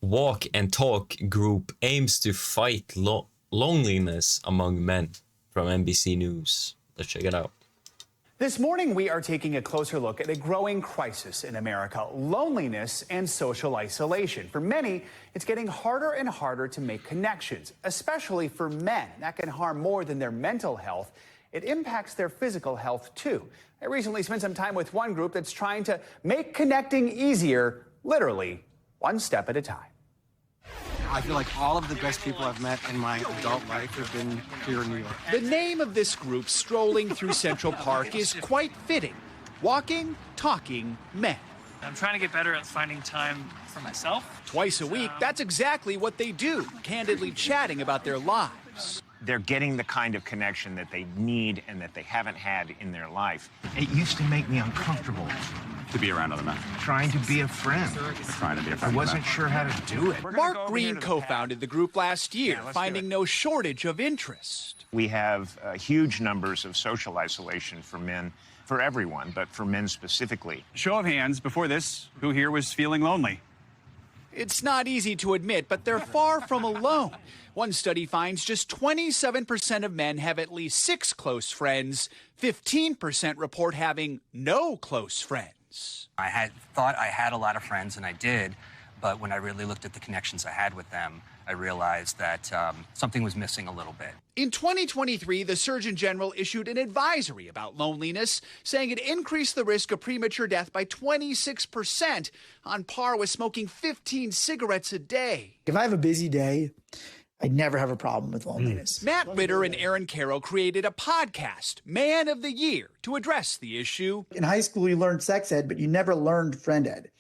Walk and Talk group aims to fight loneliness among men, from NBC News. Let's check it out. This morning, we are taking a closer look at a growing crisis in America: loneliness and social isolation. For many, it's getting harder and harder to make connections, especially for men. That can harm more than their mental health. It impacts their physical health, too. I recently spent some time with one group that's trying to make connecting easier, literally, one step at a time. I feel like all of the best people I've met in my adult life have been here in New York. The name of this group strolling through Central Park is quite fitting: Walking, Talking Men. I'm trying to get better at finding time for myself. Twice a week, that's exactly what they do, candidly chatting about their lives. They're getting the kind of connection that they need and that they haven't had in their life. It used to make me uncomfortable to be around other men. trying to be a friend. Trying to be a friend. I wasn't sure how to do it. Mark Green co-founded the group last year, finding no shortage of interest. We have huge numbers of social isolation for men, for everyone, but for men specifically. Show of hands, before this, who here was feeling lonely? It's not easy to admit, but they're far from alone. One study finds just 27% of men have at least 6 close friends. 15% report having no close friends. I had thought I had a lot of friends, and I did, but when I really looked at the connections I had with them, I realized that something was missing a little bit. In 2023, the Surgeon General issued an advisory about loneliness, saying it increased the risk of premature death by 26%, on par with smoking 15 cigarettes a day. If I have a busy day, I never have a problem with loneliness. Matt Ritter and Aaron Carroll created a podcast, Man of the Year, to address the issue. In high school, you learned sex ed, but you never learned friend ed.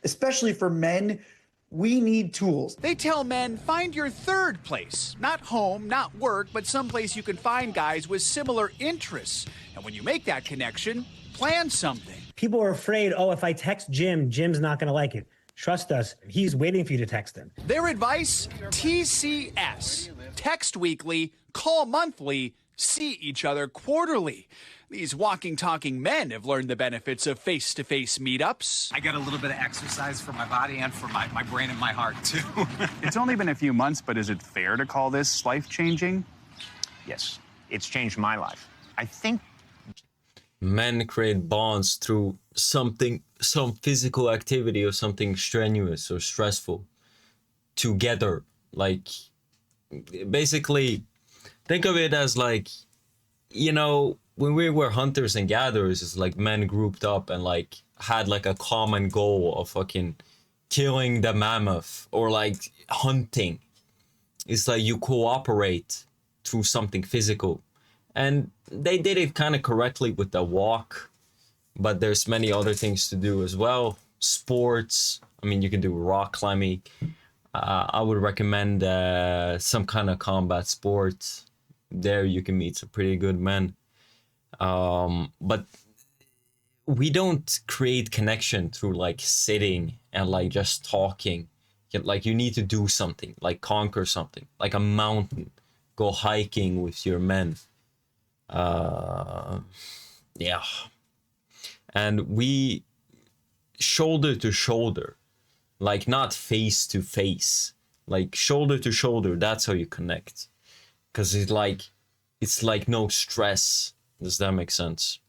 Especially for men, we need tools. They tell men, find your third place. Not home, not work, but someplace you can find guys with similar interests. And when you make that connection, plan something. People are afraid, oh, if I text Jim, Jim's not going to like it. Trust us, he's waiting for you to text him. Their advice, TCS. Text weekly, call monthly, see each other quarterly. These walking, talking men have learned the benefits of face-to-face meetups. I got a little bit of exercise for my body and for my brain and my heart, too. It's only been a few months, but is it fair to call this life-changing? Yes, it's changed my life. I think Men create bonds through some physical activity or something strenuous or stressful together. Like, basically, think of it as like, you know, when we were hunters and gatherers, it's like men grouped up and like had like a common goal of fucking killing the mammoth or like hunting. It's like you cooperate through something physical. And they did it kind of correctly with the walk, but there's many other things to do as well. Sports, I mean, you can do rock climbing. I would recommend some kind of combat sport. There you can meet some pretty good men. But we don't create connection through like sitting and like just talking. Like you need to do something, like conquer something, like a mountain, go hiking with your men. Yeah. And we shoulder to shoulder, like not face to face, like shoulder to shoulder. That's how you connect. Cause it's like no stress. Does that make sense?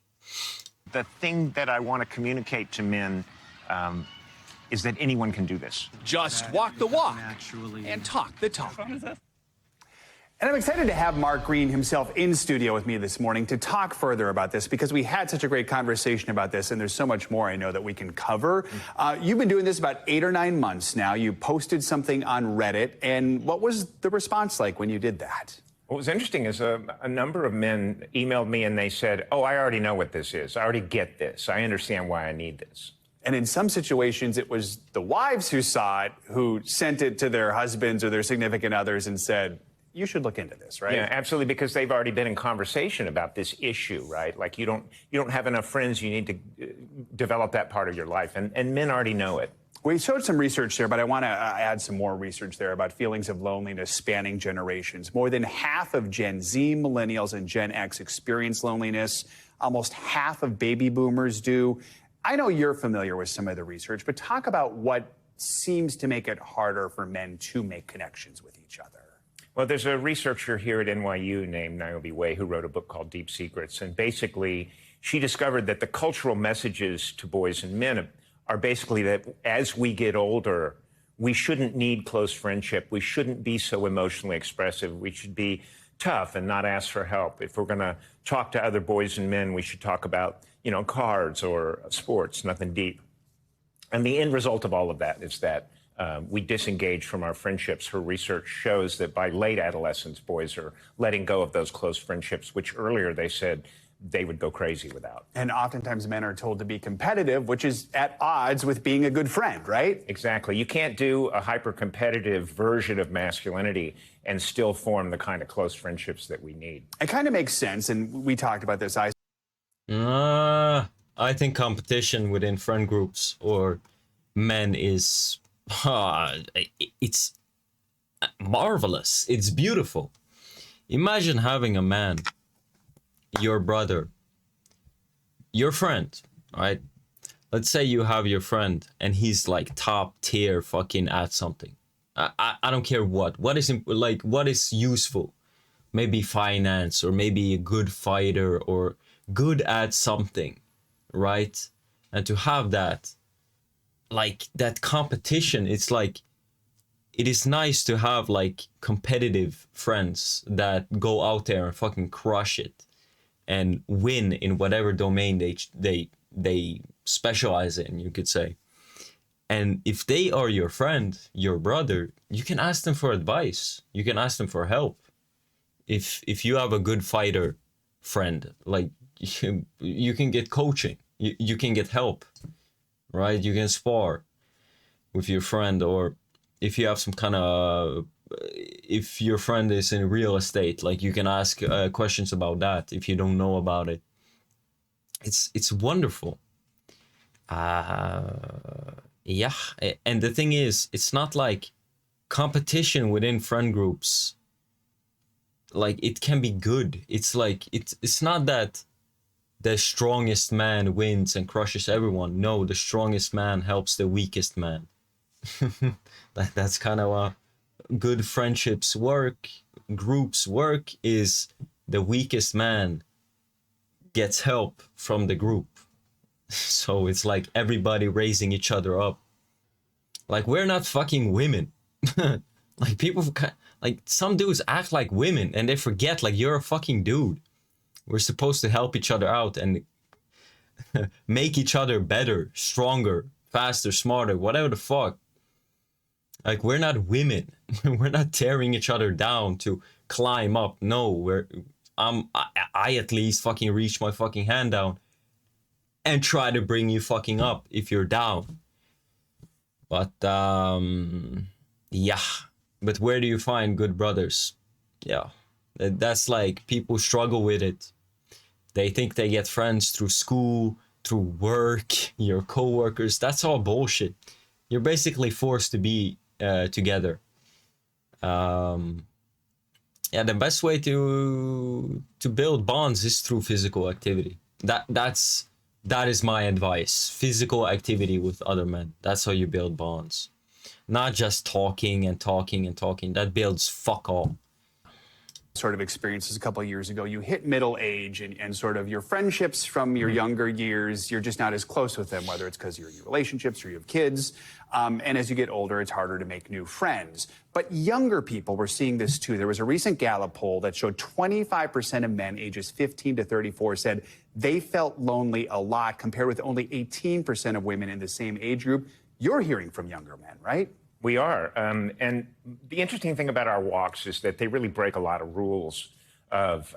the thing that I want to communicate to men is that anyone can do this. Just walk the walk and talk the talk. And I'm excited to have Mark Green himself in studio with me this morning to talk further about this, because we had such a great conversation about this, and there's so much more I know that we can cover. You've been doing this about 8 or 9 months now. You posted something on Reddit, and what was the response like when you did that? What was interesting is a number of men emailed me and they said, oh, I already know what this is. I already get this. I understand why I need this. And in some situations, it was the wives who saw it, who sent it to their husbands or their significant others and said, you should look into this, right? Yeah, absolutely, because they've already been in conversation about this issue, right? Like you don't have enough friends, you need to develop that part of your life, and men already know it. We showed some research there, but I want to add some more research there about feelings of loneliness spanning generations. More than half of Gen Z, Millennials, and Gen X experience loneliness. Almost half of baby boomers do. I know you're familiar with some of the research, but talk about what seems to make it harder for men to make connections with each other? Well, there's a researcher here at NYU named Niobe Way who wrote a book called Deep Secrets. And basically, she discovered that the cultural messages to boys and men are basically that as we get older, we shouldn't need close friendship. We shouldn't be so emotionally expressive. We should be tough and not ask for help. If we're going to talk to other boys and men, we should talk about, cards or sports, nothing deep. And the end result of all of that is that we disengage from our friendships. Her research shows that by late adolescence, boys are letting go of those close friendships, which earlier they said they would go crazy without. And oftentimes men are told to be competitive, which is at odds with being a good friend, right? Exactly. You can't do a hyper-competitive version of masculinity and still form the kind of close friendships that we need. It kind of makes sense, and we talked about this. I think competition within friend groups or men is it's marvelous. It's beautiful. Imagine having a man, your brother, your friend, right? Let's say you have your friend and he's like top tier fucking at something. I don't care what is useful. Maybe finance, or maybe a good fighter, or good at something, right? And to have that, like that competition, it's like, it is nice to have like competitive friends that go out there and fucking crush it and win in whatever domain they specialize in, you could say. And if they are your friend, your brother, you can ask them for advice. You can ask them for help. If you have a good fighter friend, like you can get coaching, you can get help, right? You can spar with your friend, or if you have some kind of, if your friend is in real estate, like you can ask questions about that if you don't know about it. It's wonderful. Yeah, and the thing is, it's not like competition within friend groups. Like, it can be good. It's like, it's not that the strongest man wins and crushes everyone. No, the strongest man helps the weakest man. That's kind of a good friendships work, groups work, is the weakest man gets help from the group. So it's like everybody raising each other up. Like, we're not fucking women. Like, people, like, some dudes act like women and they forget, like, you're a fucking dude. We're supposed to help each other out and make each other better, stronger, faster, smarter, whatever the fuck. Like, we're not women. We're not tearing each other down to climb up. No, I at least fucking reach my fucking hand down and try to bring you fucking up if you're down. But yeah, but where do you find good brothers? Yeah, that's like, people struggle with it. They think they get friends through school, through work, your co-workers. That's all bullshit. You're basically forced to be together. Yeah, the best way to build bonds is through physical activity. That is my advice. Physical activity with other men. That's how you build bonds. Not just talking and talking and talking. That builds fuck all. Sort of experiences a couple of years ago. You hit middle age, and sort of your friendships from your younger years, you're just not as close with them, whether it's because you're in your relationships or you have kids. And as you get older, it's harder to make new friends. But younger people, we're seeing this too. There was a recent Gallup poll that showed 25% of men ages 15 to 34 said they felt lonely a lot, compared with only 18% of women in the same age group. You're hearing from younger men, right? We are. And the interesting thing about our walks is that they really break a lot of rules of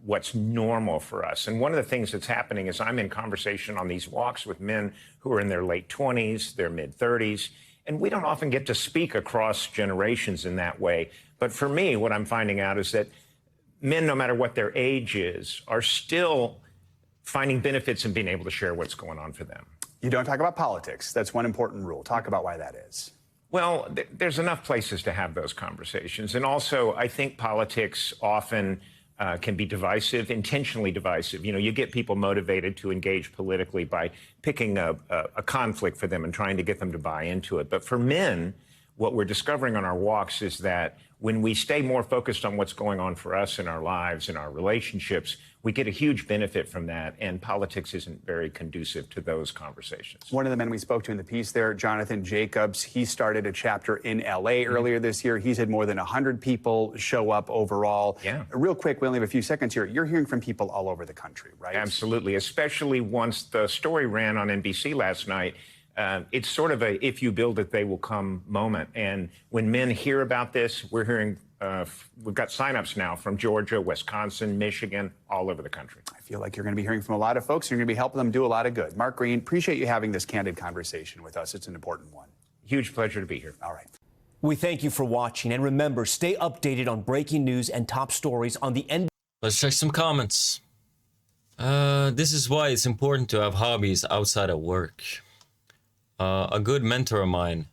what's normal for us. And one of the things that's happening is I'm in conversation on these walks with men who are in their late 20s, their mid 30s, and we don't often get to speak across generations in that way. But for me, what I'm finding out is that men, no matter what their age is, are still finding benefits in being able to share what's going on for them. You don't talk about politics. That's one important rule. Talk about why that is. Well, there's enough places to have those conversations. And also, I think politics often can be divisive, intentionally divisive. You know, you get people motivated to engage politically by picking a conflict for them and trying to get them to buy into it. But for men, what we're discovering on our walks is that when we stay more focused on what's going on for us in our lives, in our relationships, we get a huge benefit from that, and politics isn't very conducive to those conversations. One of the men we spoke to in the piece there, Jonathan Jacobs, he started a chapter in LA earlier this year. He's had more than 100 people show up overall. Yeah. Real quick, we only have a few seconds here. You're hearing from people all over the country, right? Absolutely, especially once the story ran on NBC last night. It's sort of a if you build it, they will come moment. And when men hear about this, we're hearing, we've got signups now from Georgia, Wisconsin, Michigan, all over the country. I feel like you're going to be hearing from a lot of folks. You're going to be helping them do a lot of good. Mark Green, appreciate you having this candid conversation with us. It's an important one. Huge pleasure to be here. All right. We thank you for watching. And remember, stay updated on breaking news and top stories on the end. Let's check some comments. This is why it's important to have hobbies outside of work. A good mentor of mine,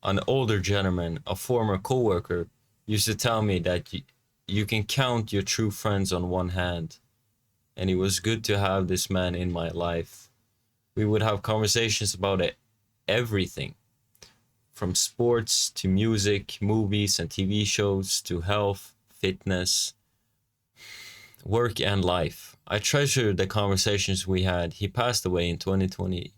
an older gentleman, a former co-worker, used to tell me that you can count your true friends on one hand. And it was good to have this man in my life. We would have conversations about everything. From sports to music, movies and TV shows to health, fitness, work and life. I treasure the conversations we had. He passed away in 2020.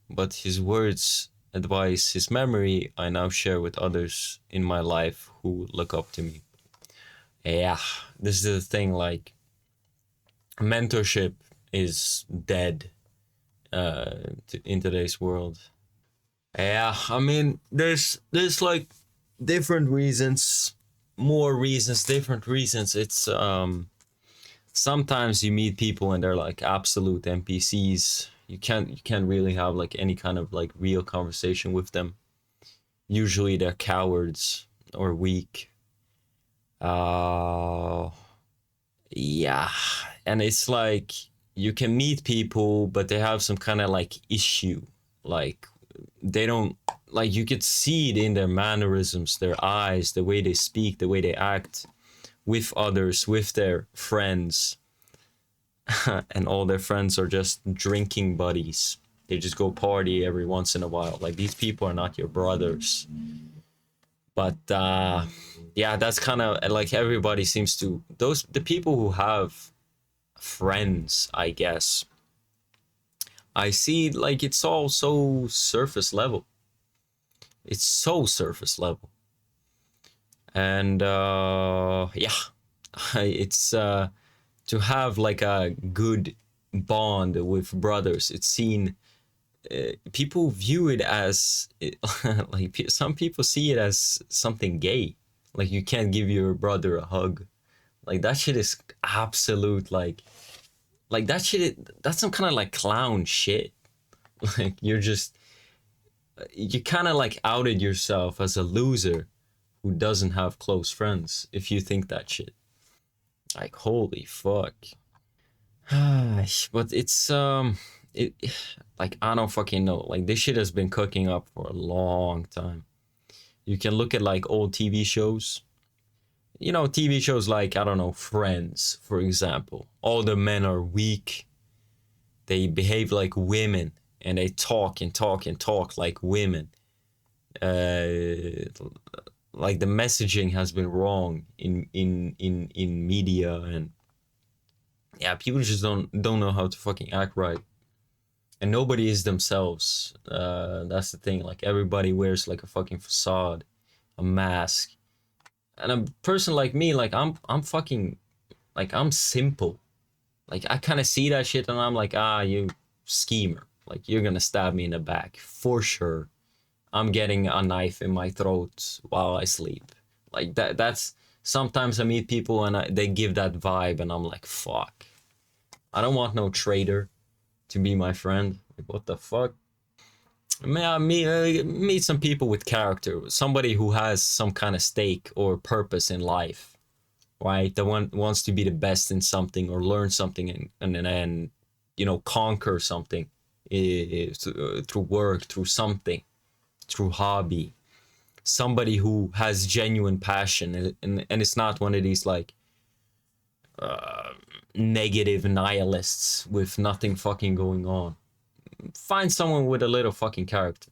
But his words, advice, his memory, I now share with others in my life who look up to me. Yeah, this is the thing, like, mentorship is dead in today's world. Yeah, I mean, there's like different reasons, more reasons, different reasons. It's, sometimes you meet people and they're like absolute NPCs. You can't really have like any kind of like real conversation with them. Usually they're cowards or weak. Yeah, and it's like you can meet people, but they have some kind of like issue. Like they don't, like you could see it in their mannerisms, their eyes, the way they speak, the way they act with others, with their friends. And all their friends are just drinking buddies. They just go party every once in a while. Like, these people are not your brothers. But yeah, that's kind of like everybody seems to, the people who have friends, I guess, I see like it's all so surface level. It's so surface level. And yeah, it's to have like a good bond with brothers. It's seen, people view it as like some people see it as something gay. Like you can't give your brother a hug. Like that shit is absolute like that shit, that's some kind of like clown shit. Like you kind of like outed yourself as a loser who doesn't have close friends if you think that shit. Like, holy fuck. But it's like, I don't fucking know. Like, this shit has been cooking up for a long time. You can look at like old TV shows. You know, TV shows like, I don't know, Friends, for example. All the men are weak. They behave like women. And they talk and talk and talk like women. Like the messaging has been wrong in media, and yeah, people just don't know how to fucking act right, and nobody is themselves. That's the thing. Like everybody wears like a fucking facade, a mask, and a person like me, like I'm fucking, like I'm simple. Like I kind of see that shit and I'm like, you schemer. Like you're gonna stab me in the back for sure. I'm getting a knife in my throat while I sleep. Like that's sometimes I meet people and they give that vibe and I'm like, fuck. I don't want no traitor to be my friend. Like, what the fuck? May I meet some people with character, somebody who has some kind of stake or purpose in life, right? That wants to be the best in something or learn something and you know, conquer something through work, through something. Through hobby, somebody who has genuine passion, and it's not one of these like, negative nihilists with nothing fucking going on. Find someone with a little fucking character.